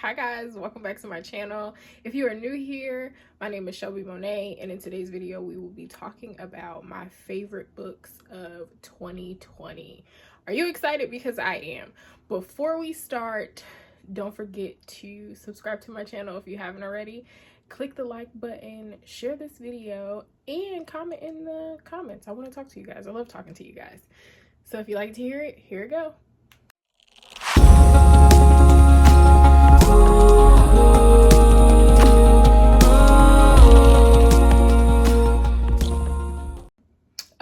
Hi guys, welcome back to my channel. If you are new here, my name is Shelby Monet, and in today's video we will be talking about my favorite books of 2020. Are you excited? Because I am. Before we start, don't forget to subscribe to my channel if you haven't already. Click the like button, share this video, and comment in the comments. I want to talk to you guys. I love talking to you guys. So if you like to hear it, here we go.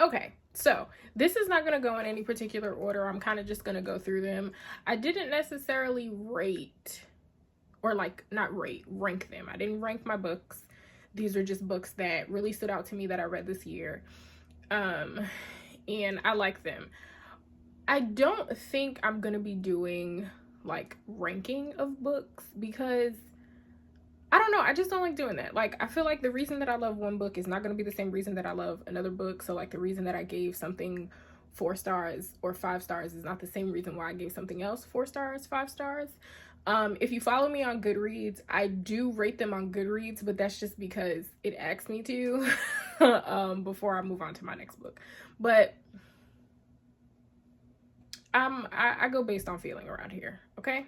Okay, so this is not going to go in any particular order. I'm kind of just going to go through them. I didn't necessarily rate, or rank them. I didn't rank my books. These are just books that really stood out to me that I read this year. And I like them. I don't think I'm going to be doing like ranking of books because I don't know, I just don't like doing that. Like, I feel like the reason that I love one book is not going to be the same reason that I love another book. So like the reason that I gave something 4 stars or 5 stars is not the same reason why I gave something else 4 stars, 5 stars. If you follow me on Goodreads, I do rate them on Goodreads, but that's just because it asks me to before I move on to my next book. But I go based on feeling around here. Okay.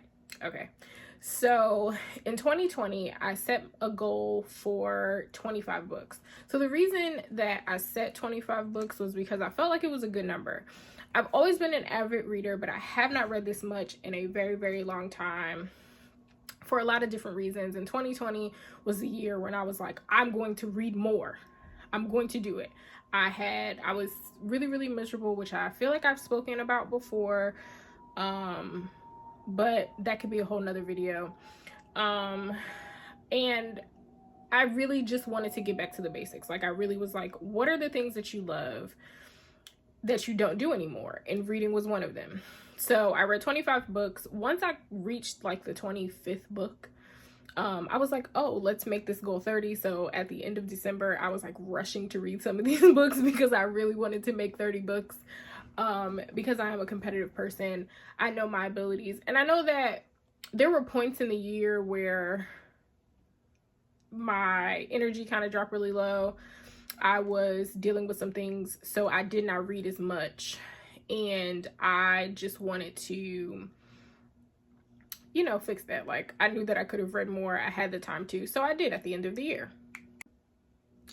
So in 2020, I set a goal for 25 books. So the reason that I set 25 books was because I felt like it was a good number. I've always been an avid reader, but I have not read this much in a very, very long time for a lot of different reasons. And 2020 was the year when I was like, I'm going to read more. I'm going to do it. I was really, really miserable, which I feel like I've spoken about before. But that could be a whole nother video. And I really just wanted to get back to the basics. Like, I really was like, what are the things that you love that you don't do anymore? And reading was one of them. So I read 25 books. Once I reached like the 25th book, I was like, oh, let's make this goal 30. So at the end of December, I was like rushing to read some of these books because I really wanted to make 30 books. Because I am a competitive person. I know my abilities, and I know that there were points in the year where my energy kind of dropped really low. I was dealing with some things, so I did not read as much, and I just wanted to, you know, fix that. Like, I knew that I could have read more. I had the time to, so I did at the end of the year.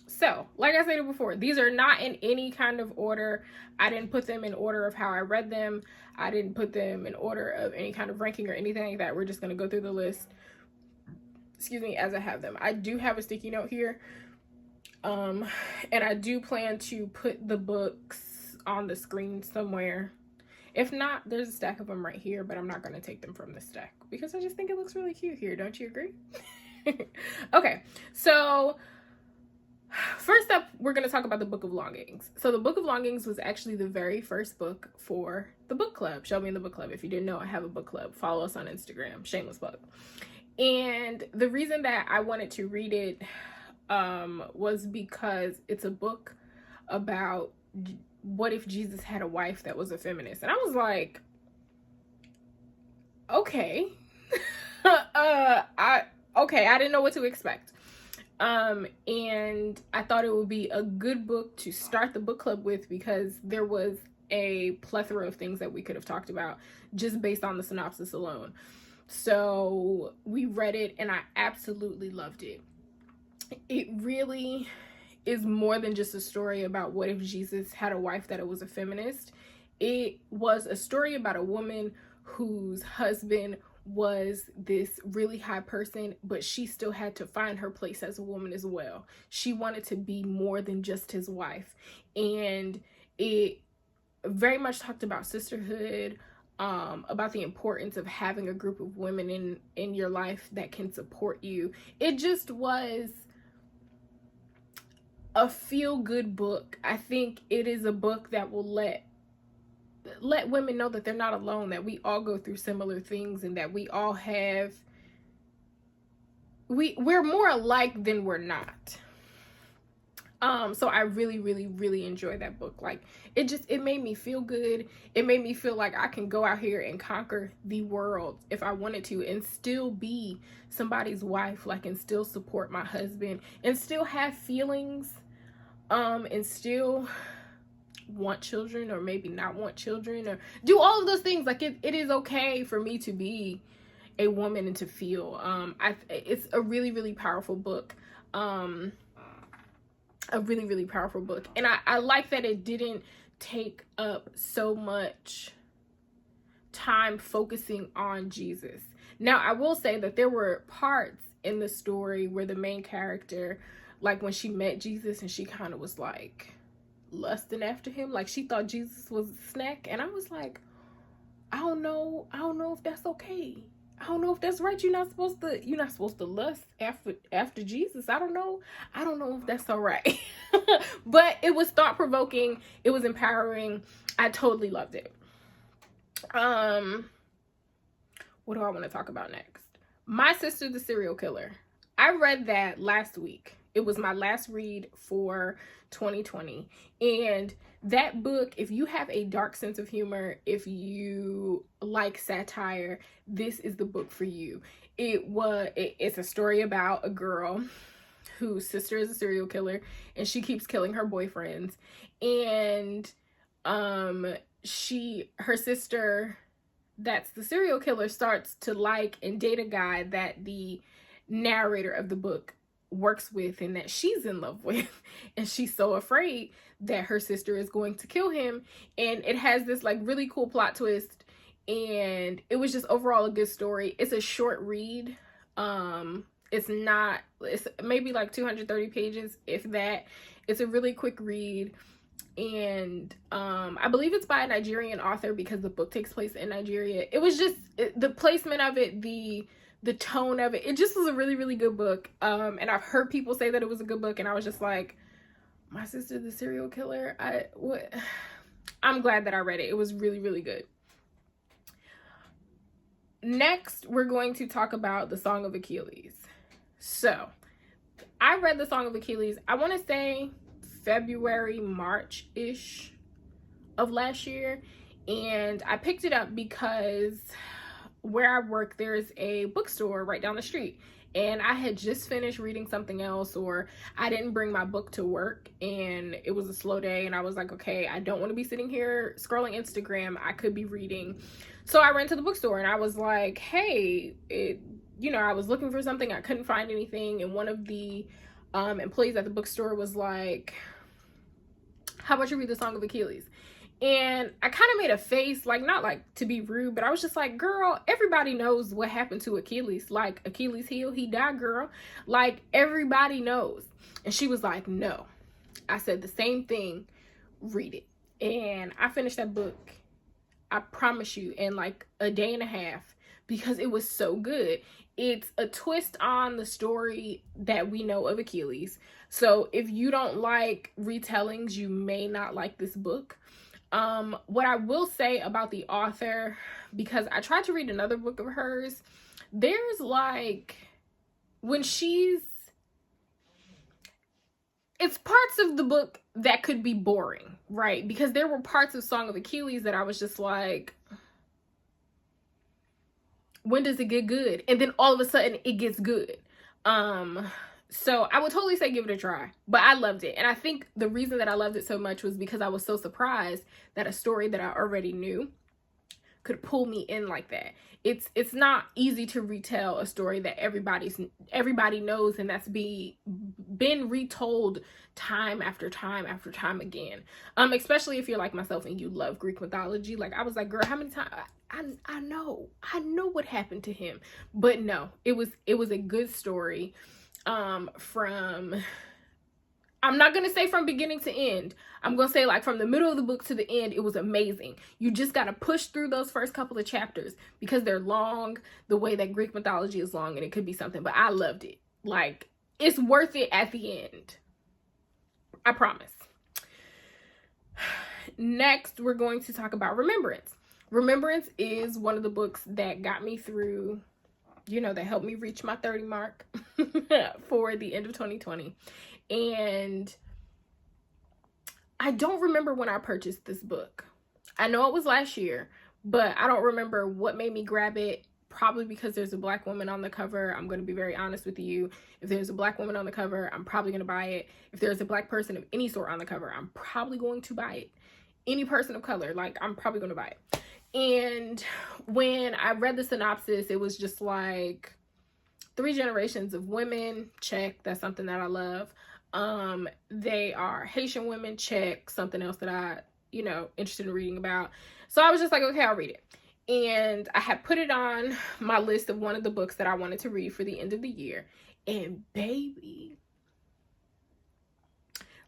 So, like I said before, these are not in any kind of order. I didn't put them in order of how I read them. I didn't put them in order of any kind of ranking or anything like that. We're just going to go through the list, as I have them. I do have a sticky note here. And I do plan to put the books on the screen somewhere. If not, there's a stack of them right here, but I'm not going to take them from the stack because I just think it looks really cute here. Don't you agree? Okay, so first up, we're going to talk about the Book of Longings. So the Book of Longings was actually the very first book for the book club. Show me in the book club. If you didn't know, I have a book club. Follow us on Instagram. Shameless plug. And the reason that I wanted to read it was because it's a book about what if Jesus had a wife that was a feminist. And I was like, okay. I didn't know what to expect. And I thought it would be a good book to start the book club with because there was a plethora of things that we could have talked about just based on the synopsis alone. So we read it and I absolutely loved it. It really is more than just a story about what if Jesus had a wife that was a feminist. It was a story about a woman whose husband was this really high person, but she still had to find her place as a woman as well. She wanted to be more than just his wife. And it very much talked about sisterhood, about the importance of having a group of women in your life that can support you. It just was a feel-good book. I think it is a book that will let women know that they're not alone, that we all go through similar things, and that we all have, we're more alike than we're not. So I really, really, really enjoyed that book. Like, it made me feel good. It made me feel like I can go out here and conquer the world if I wanted to, and still be somebody's wife, like, and still support my husband, and still have feelings, and still want children, or maybe not want children, or do all of those things. Like, it is okay for me to be a woman and to feel. It's a really, really powerful book. A really, really powerful book. And I like that it didn't take up so much time focusing on Jesus. Now, I will say that there were parts in the story where the main character, like when she met Jesus and she kind of was like lusting after him, like she thought Jesus was a snack. And I was like, I don't know if that's okay. I don't know if that's right. You're not supposed to lust after Jesus. I don't know if that's all right. But it was thought-provoking. It was empowering. I totally loved it. What do I want to talk about next? My Sister the Serial Killer. I read that last week. It was my last read for 2020. And that book, if you have a dark sense of humor, if you like satire, this is the book for you. It's a story about a girl whose sister is a serial killer, and she keeps killing her boyfriends. And her sister, that's the serial killer, starts to like and date a guy that the narrator of the book works with and that she's in love with, and she's so afraid that her sister is going to kill him. And it has this like really cool plot twist, and it was just overall a good story. It's a short read. It's maybe like 230 pages, if that. It's a really quick read, and I believe it's by a Nigerian author because the book takes place in Nigeria. It was just the placement of it, the tone of it. It just was a really, really good book. And I've heard people say that it was a good book, and I was just like, My Sister the Serial Killer. I'm glad that I read it. It was really, really good. Next, we're going to talk about the Song of Achilles. So, I read the Song of Achilles, I want to say February, March-ish of last year. And I picked it up because where I work, there's a bookstore right down the street. And I had just finished reading something else, or I didn't bring my book to work and it was a slow day, and I was like, okay, I don't want to be sitting here scrolling Instagram. I could be reading. So I ran to the bookstore and I was like, hey, I was looking for something. I couldn't find anything. And one of the employees at the bookstore was like, how about you read the Song of Achilles? And I kind of made a face, like, not like to be rude, but I was just like, girl, everybody knows what happened to Achilles. Like, Achilles' heel, he died, girl. Like, everybody knows. And she was like, no. I said the same thing. Read it. And I finished that book, I promise you, in like a day and a half, because it was so good. It's a twist on the story that we know of Achilles. So if you don't like retellings, you may not like this book. What I will say about the author, because I tried to read another book of hers, there's like, it's parts of the book that could be boring, right? Because there were parts of Song of Achilles that I was just like, when does it get good? And then all of a sudden it gets good. So I would totally say give it a try, but I loved it. And I think the reason that I loved it so much was because I was so surprised that a story that I already knew could pull me in like that. It's not easy to retell a story that everybody knows, and that's been retold time after time after time again. Especially if you're like myself and you love Greek mythology. Like, I was like, girl, how many times? I know what happened to him. But no, it was a good story. I'm not going to say from beginning to end. I'm going to say like from the middle of the book to the end, it was amazing. You just got to push through those first couple of chapters because they're long, the way that Greek mythology is long, and it could be something, but I loved it. Like, it's worth it at the end. I promise. Next, we're going to talk about Remembrance. Remembrance is one of the books that got me through, that helped me reach my 30 mark for the end of 2020. And I don't remember when I purchased this book. I know it was last year, but I don't remember what made me grab it. Probably because there's a black woman on the cover. I'm going to be very honest with you. If there's a black woman on the cover, I'm probably going to buy it. If there's a black person of any sort on the cover, I'm probably going to buy it. Any person of color, like, I'm probably going to buy it. And when I read the synopsis, it was just like 3 generations of women, check. That's something that I love. They are Haitian women, check. Something else that I, interested in reading about. So I was just like, okay, I'll read it. And I had put it on my list of one of the books that I wanted to read for the end of the year. And baby,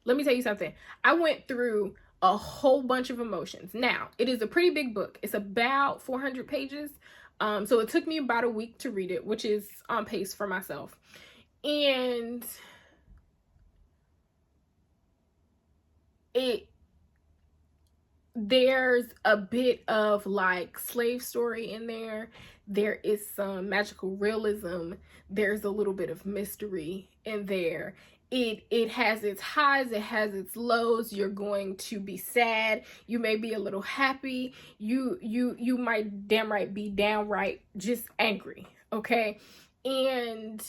let me tell you something. I went through a whole bunch of emotions. Now, it is a pretty big book. It's about 400 pages. So it took me about a week to read it, which is on pace for myself. And there's a bit of like slave story in there. There is some magical realism. There's a little bit of mystery in there. It has its highs, it has its lows. You're going to be sad. You may be a little happy. You might damn right be downright just angry. Okay. And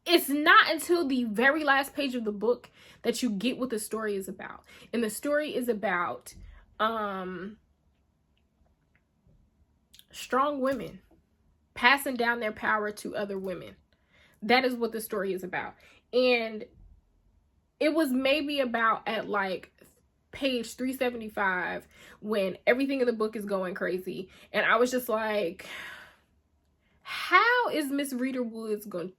it's not until the very last page of the book that you get what the story is about. And the story is about strong women passing down their power to other women. That is what the story is about. And it was maybe about at like page 375 when everything in the book is going crazy. And I was just like, how is Miss Rita Woods going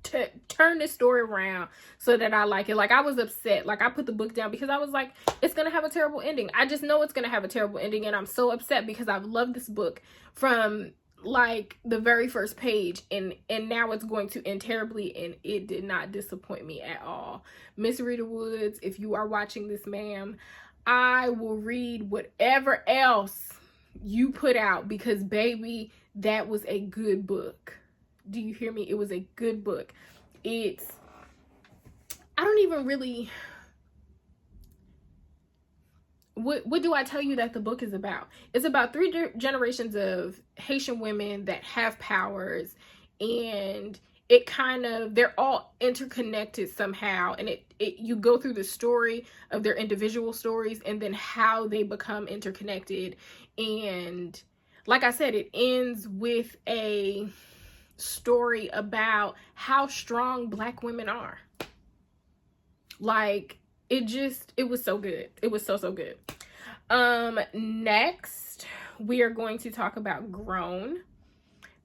to turn this story around so that I like it? Like, I was upset. Like, I put the book down because I was like, it's gonna have a terrible ending. I just know it's gonna have a terrible ending, and I'm so upset because I've loved this book from like the very first page, and now it's going to end terribly, and it did not disappoint me at all. Miss Rita Woods, if you are watching this, ma'am, I will read whatever else you put out, because baby, that was a good book. Do you hear me? It was a good book. I don't even really, what do I tell you that the book is about? It's about 3 generations of Haitian women that have powers, and it kind of, they're all interconnected somehow, and you go through the story of their individual stories and then how they become interconnected. And like I said, it ends with a story about how strong Black women are. Like, it was so good. It was so good. Next, we are going to talk about Grown.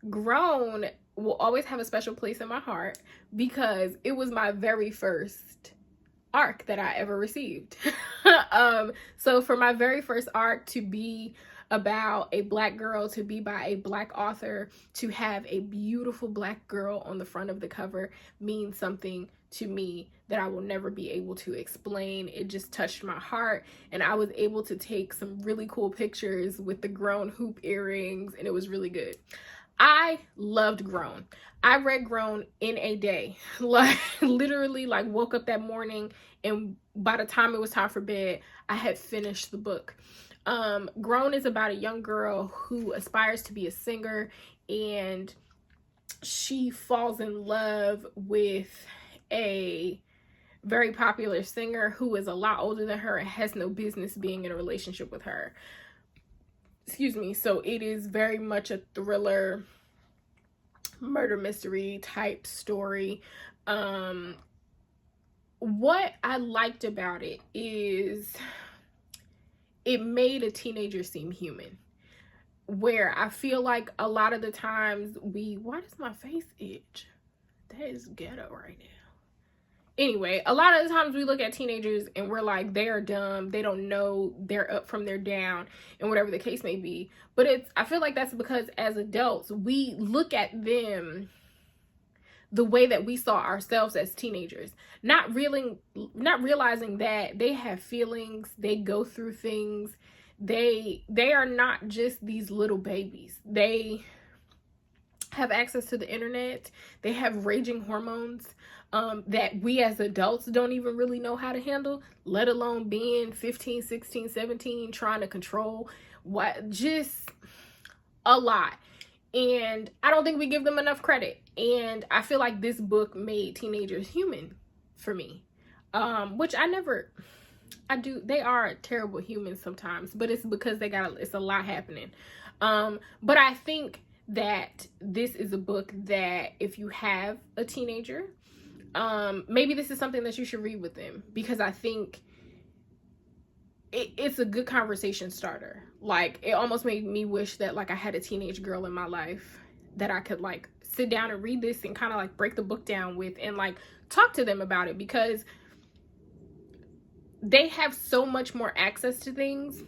Grown will always have a special place in my heart because it was my very first arc that I ever received. So for my very first arc to be about a Black girl, to be by a Black author, to have a beautiful Black girl on the front of the cover means something to me that I will never be able to explain. It just touched my heart, and I was able to take some really cool pictures with the Grown hoop earrings, and it was really good. I loved Grown. I read Grown in a day. Like, literally, like, woke up that morning, and by the time it was time for bed, I had finished the book. Grown is about a young girl who aspires to be a singer, and she falls in love with a very popular singer who is a lot older than her and has no business being in a relationship with her. Excuse me. So it is very much a thriller, murder mystery type story. What I liked about it is it made a teenager seem human, where I feel like a lot of the times why does my face itch? That is ghetto right now. Anyway, a lot of the times we look at teenagers and we're like, they are dumb, they don't know, they're up from their down, and whatever the case may be. But I feel like that's because as adults, we look at them the way that we saw ourselves as teenagers, not realizing that they have feelings, they go through things, they are not just these little babies. They have access to the internet. They have raging hormones that we as adults don't even really know how to handle, let alone being 15, 16, 17, trying to control just a lot. And I don't think we give them enough credit. And I feel like this book made teenagers human for me, which they are terrible humans sometimes, but it's because it's a lot happening. But I think that this is a book that if you have a teenager, maybe this is something that you should read with them, because I think it's a good conversation starter. Like, it almost made me wish that like I had a teenage girl in my life that I could like sit down and read this and kind of like break the book down with and like talk to them about it, because they have so much more access to things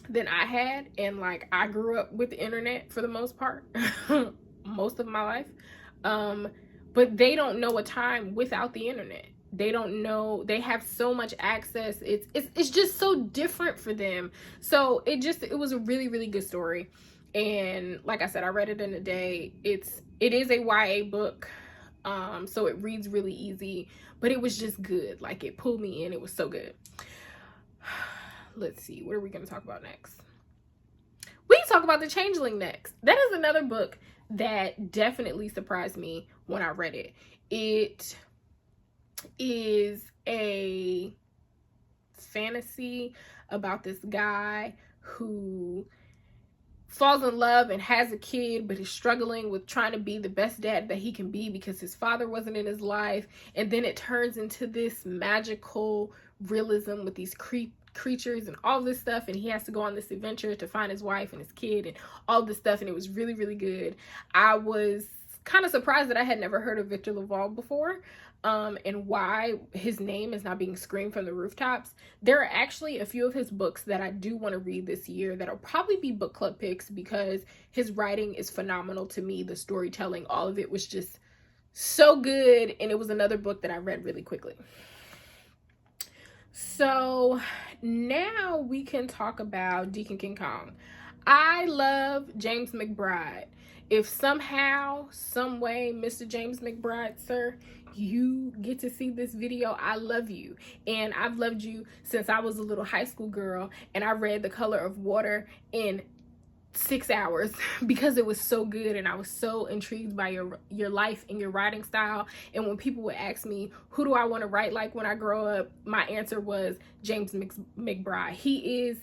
than I had. And like, I grew up with the internet for the most part, most of my life. But they don't know a time without the internet. They don't know, they have so much access. It's just so different for them. So it was a really, really good story. And like I said, I read it in a day. It is a YA book. So it reads really easy, but it was just good. Like, it pulled me in. It was so good. Let's see, what are we going to talk about next? We can talk about The Changeling next. That is another book that definitely surprised me when I read it. It is a fantasy about this guy who falls in love and has a kid, but is struggling with trying to be the best dad that he can be because his father wasn't in his life. And then it turns into this magical realism with these creatures and all this stuff, and he has to go on this adventure to find his wife and his kid and all this stuff. And it was really, really good. I was kind of surprised that I had never heard of Victor Lavalle before, and why his name is not being screamed from the rooftops. There are actually a few of his books that I do want to read this year that'll probably be book club picks, because his writing is phenomenal to me. The storytelling, all of it was just so good, and it was another book that I read really quickly. So now we can talk about Deacon King Kong. I love James McBride. If somehow, some way, Mr. James McBride, sir, you get to see this video, I love you. And I've loved you since I was a little high school girl, and I read The Color of Water in 6 hours because it was so good, and I was so intrigued by your life and your writing style. And when people would ask me, who do I want to write like when I grow up, my answer was James McBride. He is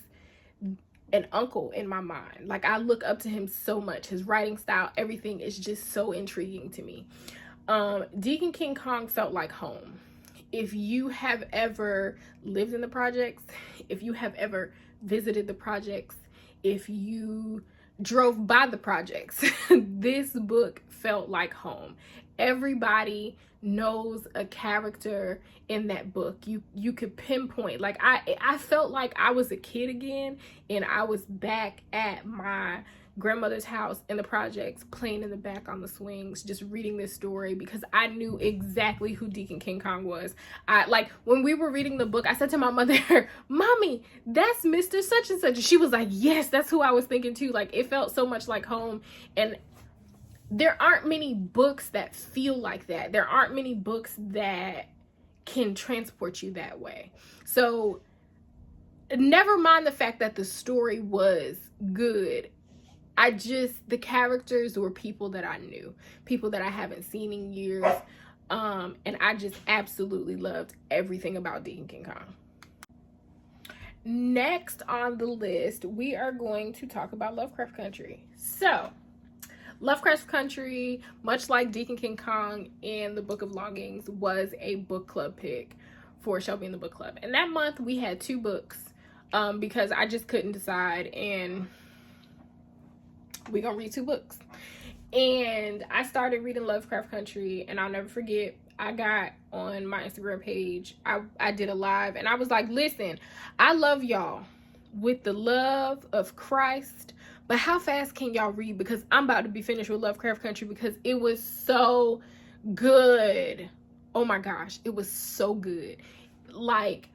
an uncle in my mind. Like, I look up to him so much. His writing style, everything is just so intriguing to me. Deacon King Kong felt like home. If you have ever lived in the projects, if you have ever visited the projects, if you drove by the projects, this book felt like home. Everybody knows a character in that book. You could pinpoint. Like, I felt like I was a kid again, and I was back at my grandmother's house in the projects, playing in the back on the swings, just reading this story, because I knew exactly who Deacon King Kong was. Like, when we were reading the book, I said to my mother, Mommy, that's Mr. Such and Such. And she was like, yes, that's who I was thinking too. Like, it felt so much like home. And there aren't many books that feel like that. There aren't many books that can transport you that way. So never mind the fact that the story was good. The characters were people that I knew, people that I haven't seen in years. And I just absolutely loved everything about Deacon King Kong. Next on the list, we are going to talk about Lovecraft Country. So, Lovecraft Country, much like Deacon King Kong and the Book of Longings, was a book club pick for Shelby and the Book Club. And that month we had 2 books because I just couldn't decide, and we're gonna read 2 books. And I started reading Lovecraft Country, and I'll never forget, I got on my Instagram page, I did a live, and I was like, listen, I love y'all with the love of Christ, but how fast can y'all read? Because I'm about to be finished with Lovecraft Country, because it was so good. Oh my gosh, it was so good. Like,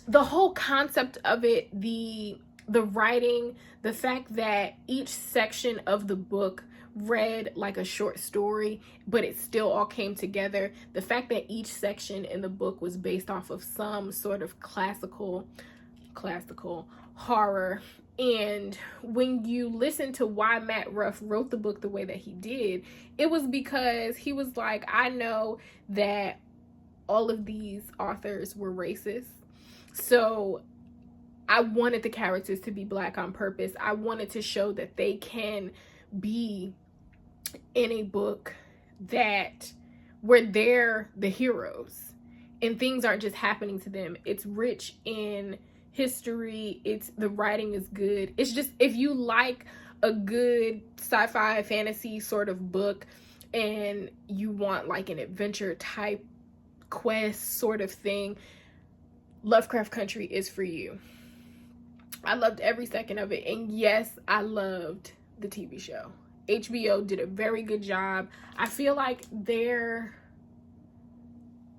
the whole concept of it, the The writing, the fact that each section of the book read like a short story, but it still all came together. The fact that each section in the book was based off of some sort of classical horror. And when you listen to why Matt Ruff wrote the book the way that he did, it was because he was like, I know that all of these authors were racist, so I wanted the characters to be Black on purpose. I wanted to show that they can be in a book that where they're the heroes and things aren't just happening to them. It's rich in history. The writing is good. It's just, if you like a good sci-fi fantasy sort of book and you want like an adventure type quest sort of thing, Lovecraft Country is for you. I loved every second of it. And yes, I loved the TV show. HBO did a very good job. I feel like they're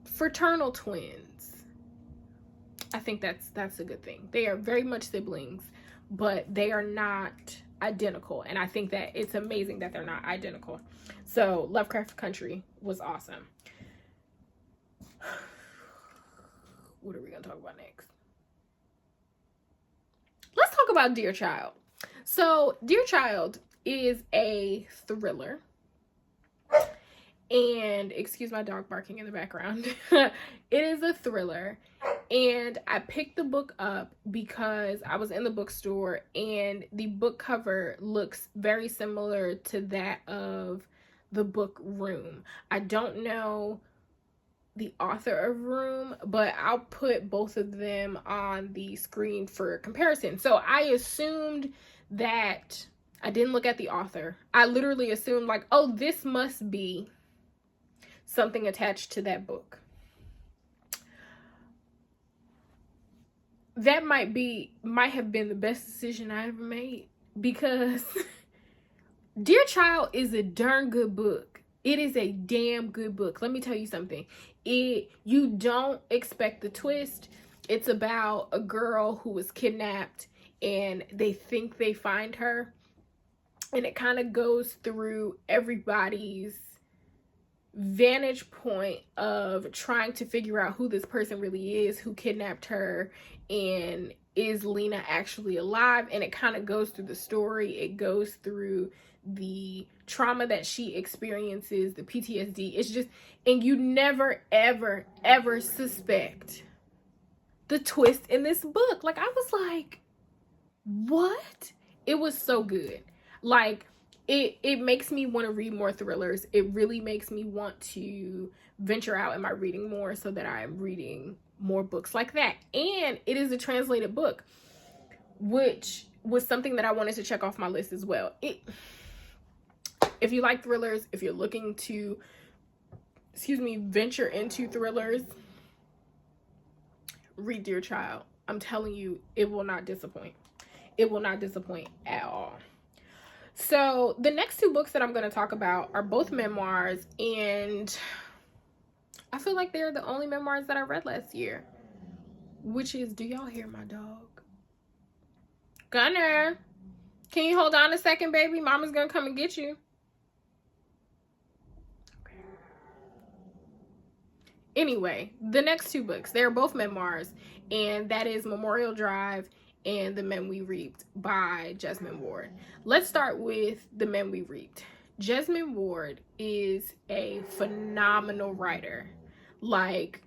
fraternal twins. I think that's a good thing. They are very much siblings, but they are not identical. And I think that it's amazing that they're not identical. So Lovecraft Country was awesome. What are we going to talk about next? Let's talk about Dear Child. So Dear Child is a thriller. And excuse my dog barking in the background. It is a thriller. And I picked the book up because I was in the bookstore and the book cover looks very similar to that of the book Room. I don't know the author of Room, but I'll put both of them on the screen for comparison. So I assumed that, I didn't look at the author. I literally assumed like, oh, this must be something attached to that book. That might have been the best decision I ever made, because Dear Child is a darn good book. It is a damn good book. Let me tell you something. You don't expect the twist. It's about a girl who was kidnapped and they think they find her. And it kind of goes through everybody's vantage point of trying to figure out who this person really is, who kidnapped her, and is Lena actually alive? And it kind of goes through the story. It goes through the trauma that she experiences, the PTSD. It's just, and you never, ever, ever suspect the twist in this book. Like, I was like, what? It was so good. Like, it makes me want to read more thrillers. It really makes me want to venture out in my reading more so that I'm reading more books like that. And it is a translated book, which was something that I wanted to check off my list as well. If you like thrillers, if you're looking to, venture into thrillers, read Dear Child. I'm telling you, it will not disappoint. It will not disappoint at all. So the next two books that I'm going to talk about are both memoirs, and I feel like they're the only memoirs that I read last year, which is, do y'all hear my dog? Gunner, can you hold on a second, baby? Mama's going to come and get you. Okay. Anyway, the next two books, they're both memoirs, and that is Memorial Drive and The Men We Reaped by Jesmyn Ward. Let's start with The Men We Reaped. Jesmyn Ward is a phenomenal writer. Like,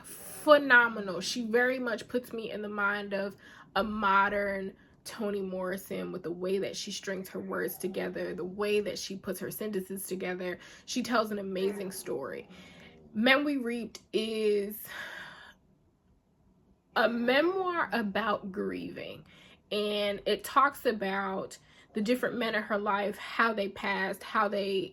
phenomenal. She very much puts me in the mind of a modern Toni Morrison, with the way that she strings her words together, the way that she puts her sentences together. She tells an amazing story. Men We Reaped is a memoir about grieving, and it talks about the different men in her life, how they passed, how their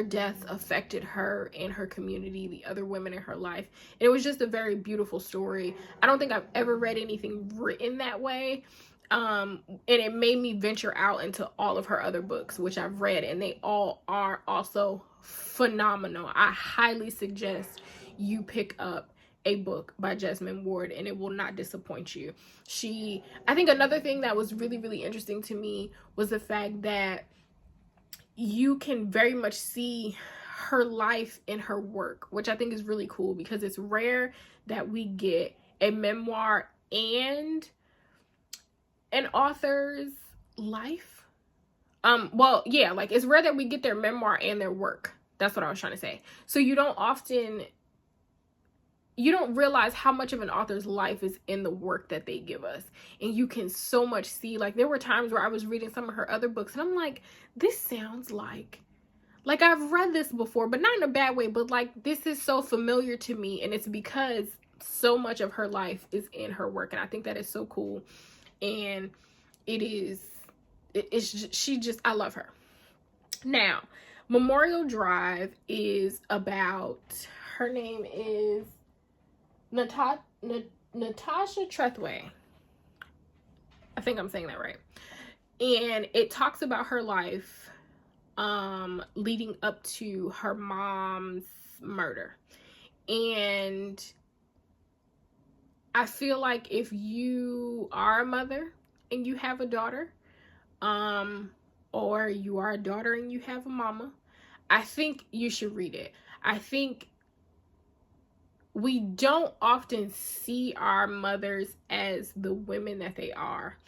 deaths affected her and her community, the other women in her life. It was just a very beautiful story. I don't think I've ever read anything written that way. And it made me venture out into all of her other books, which I've read, and they all are also phenomenal. I highly suggest you pick up a book by Jesmyn Ward, and it will not disappoint you. I think another thing that was really, really interesting to me was the fact that you can very much see her life in her work, which I think is really cool, because it's rare that we get a memoir and an author's life. Well, yeah, like it's rare that we get their memoir and their work. That's what I was trying to say. So you don't realize how much of an author's life is in the work that they give us. And you can so much see, like there were times where I was reading some of her other books and I'm like, this sounds like I've read this before, but not in a bad way, but like this is so familiar to me. And it's because so much of her life is in her work. And I think that is so cool. And I love her. Now, Memorial Drive is about, her name is Natasha Tretheway. I think I'm saying that right. And it talks about her life leading up to her mom's murder. And I feel like if you are a mother and you have a daughter, or you are a daughter and you have a mama, I think you should read it. I think we don't often see our mothers as the women that they are,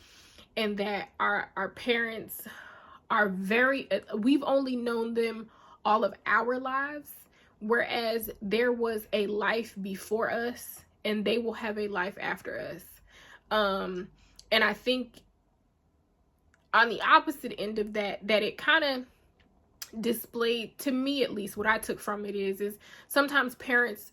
and that our parents are we've only known them all of our lives, whereas there was a life before us and they will have a life after us. And I think on the opposite end of that it kind of displayed, to me at least, what I took from it is sometimes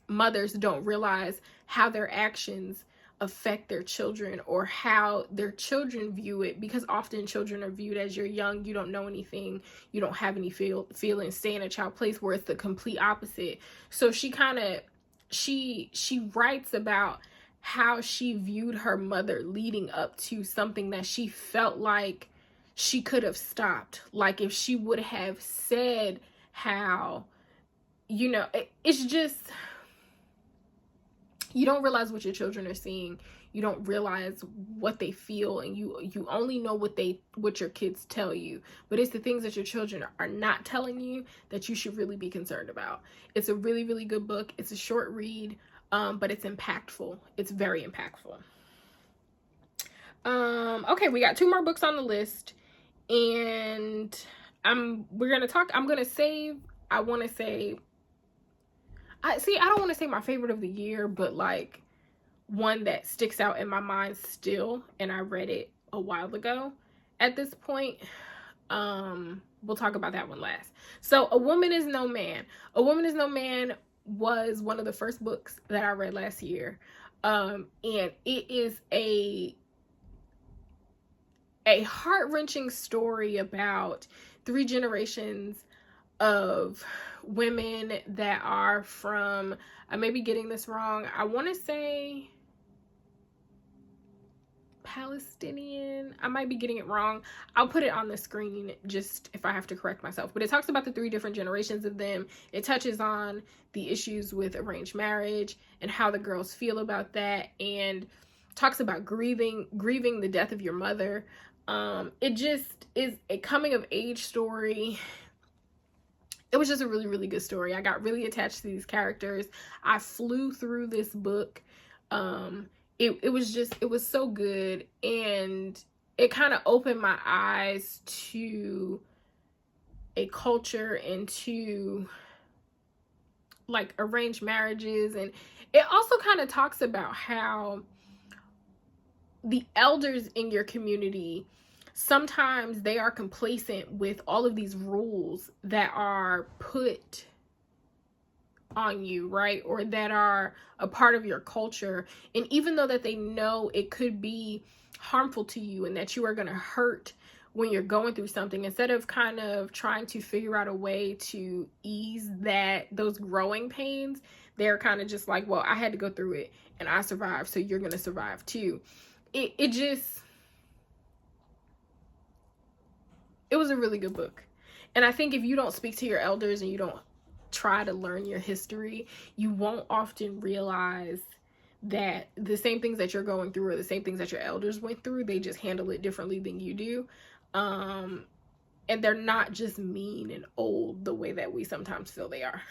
mothers don't realize how their actions affect their children, or how their children view it, because often children are viewed as, you're young, you don't know anything, you don't have any feelings, stay in a child place, where it's the complete opposite. So she writes about how she viewed her mother leading up to something that she felt like she could have stopped. Like if she would have said how, it's just, you don't realize what your children are seeing. You don't realize what they feel, and you only know what your kids tell you. But it's the things that your children are not telling you that you should really be concerned about. It's a really, really good book. It's a short read, but it's impactful. It's very impactful. Okay, we got 2 more books on the list. And I don't want to say my favorite of the year, but like one that sticks out in my mind still, and I read it a while ago at this point. We'll talk about that one last. So A Woman Is No Man. A Woman Is No Man was one of the first books that I read last year. And it is a heart-wrenching story about 3 generations of women that are from, I may be getting this wrong, I want to say Palestinian. I might be getting it wrong. I'll put it on the screen just if I have to correct myself. But it talks about the 3 different generations of them. It touches on the issues with arranged marriage and how the girls feel about that, and talks about grieving the death of your mother. It just is a coming of age story. It was just a really, really good story. I got really attached to these characters. I flew through this book. It was so good, and it kind of opened my eyes to a culture and to like arranged marriages. And it also kind of talks about how the elders in your community, sometimes they are complacent with all of these rules that are put on you, right? Or that are a part of your culture. And even though that they know it could be harmful to you and that you are going to hurt when you're going through something, instead of kind of trying to figure out a way to ease those growing pains, they're kind of just like, well, I had to go through it and I survived, so you're going to survive too. It was a really good book. And I think if you don't speak to your elders and you don't try to learn your history, you won't often realize that the same things that you're going through are the same things that your elders went through. They just handle it differently than you do. And they're not just mean and old the way that we sometimes feel they are.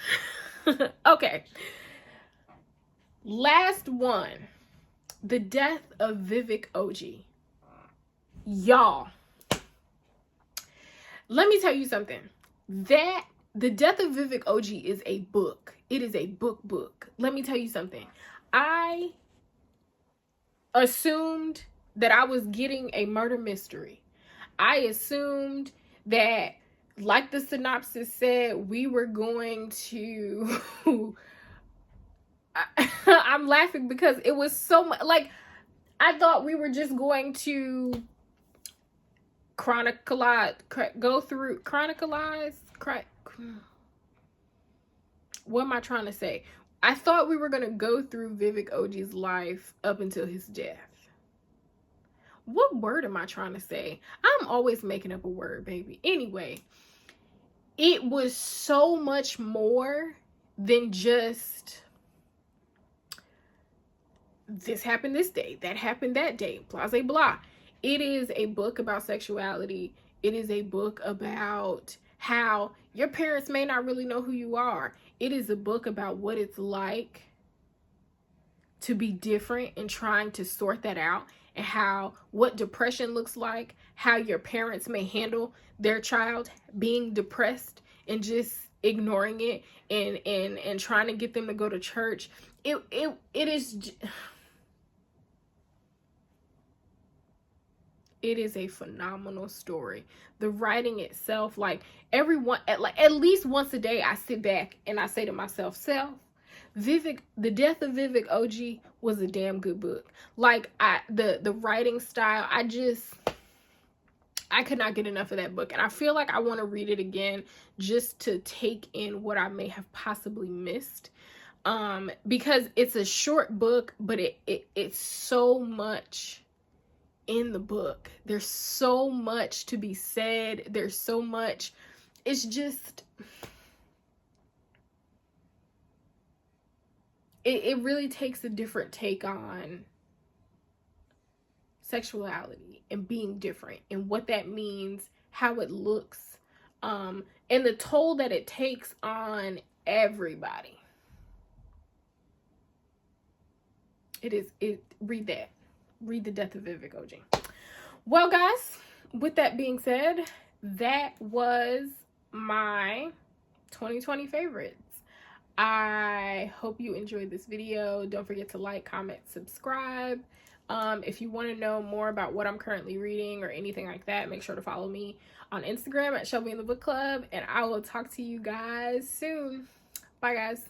Okay. Last one. The death of Vivek Ogee. Y'all, let me tell you something. That the death of Vivek Ogee is a book. It is a book. Let me tell you something. I assumed that I was getting a murder mystery. I assumed that, like the synopsis said, we were going to... I'm laughing because it was so much... Like, I thought we were just going to chronicleize... What am I trying to say? I thought we were going to go through Vivek Ogee's life up until his death. What word am I trying to say? I'm always making up a word, baby. Anyway, it was so much more than just this happened this day, that happened that day, blah, blah, blah. It is a book about sexuality. It is a book about how your parents may not really know who you are. It is a book about what it's like to be different and trying to sort that out, and how what depression looks like, how your parents may handle their child being depressed and just ignoring it and trying to get them to go to church. It is a phenomenal story. The writing itself, like everyone, at least once a day, I sit back and I say to myself, The Death of Vivek Ogee was a damn good book. Like, the writing style, I could not get enough of that book. And I feel like I want to read it again just to take in what I may have possibly missed. Because it's a short book, but it's so much in the book. There's so much to be said. There's so much. It's just... It really takes a different take on sexuality and being different and what that means, how it looks, and the toll that it takes on everybody. Read that. Read The Death of Vivek Ogee. Well, guys, with that being said, that was my 2020 favorites. I hope you enjoyed this video. Don't forget to like, comment, subscribe. If you want to know more about what I'm currently reading or anything like that, make sure to follow me on Instagram at Shelby in the Book Club, and I will talk to you guys soon. Bye, guys.